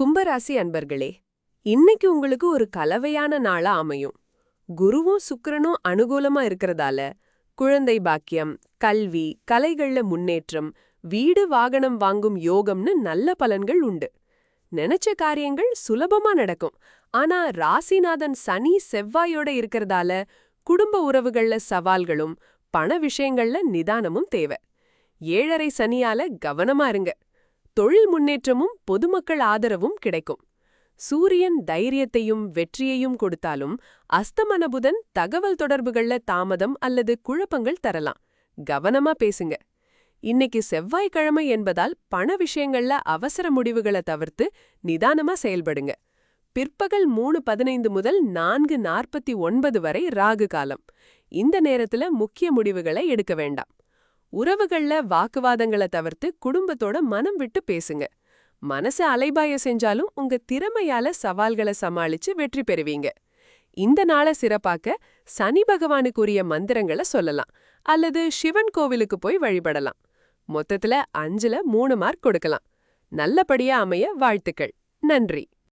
கும்பராசி அன்பர்களே, இன்னைக்கு உங்களுக்கு ஒரு கலவையான நாளா அமையும். குருவும் சுக்கிரனும் அனுகூலமா இருக்கறதால குழந்தை பாக்கியம், கல்வி, கலைகள்ல முன்னேற்றம், வீடு வாகனம் வாங்கும் யோகம்னு நல்ல பலன்கள் உண்டு. நினைச்ச காரியங்கள் சுலபமா நடக்கும். ஆனா ராசிநாதன் சனி செவ்வாயோட இருக்கறதால குடும்ப உறவுகள்ல சவால்களும் பண விஷயங்கள்ல நிதானமும் தேவை. ஏழரை சனியால கவனமா இருங்க. தொழில் முன்னேற்றமும் பொதுமக்கள் ஆதரவும் கிடைக்கும். சூரியன் தைரியத்தையும் வெற்றியையும் கொடுத்தாலும் அஸ்தமன புதன் தகவல் தொடர்புகள்ல தாமதம் அல்லது குழப்பங்கள் தரலாம். கவனமா பேசுங்க. இன்னைக்கு செவ்வாய்க்கிழமை என்பதால் பண விஷயங்கள்ல அவசர முடிவுகளை தவிர்த்து நிதானமா செயல்படுங்க. பிற்பகல் 3:15 முதல் 4:49 வரை ராகு காலம். இந்த நேரத்துல முக்கிய முடிவுகளை எடுக்க வேண்டாம். உறவுகள்ல வாக்குவாதங்களை தவிர்த்து குடும்பத்தோட மனம் விட்டு பேசுங்க. மனசை அலைபாய செஞ்சாலும் உங்க திறமையால சவால்களை சமாளிச்சு வெற்றி பெறுவீங்க. இந்த நாளை சிறப்பாக்க சனி பகவானுக்குரிய மந்திரங்களை சொல்லலாம் அல்லது சிவன் கோவிலுக்கு போய் வழிபடலாம். மொத்தத்துல 5ல 3 மார்க் கொடுக்கலாம். நல்லபடியா அமைய வாழ்த்துக்கள். நன்றி.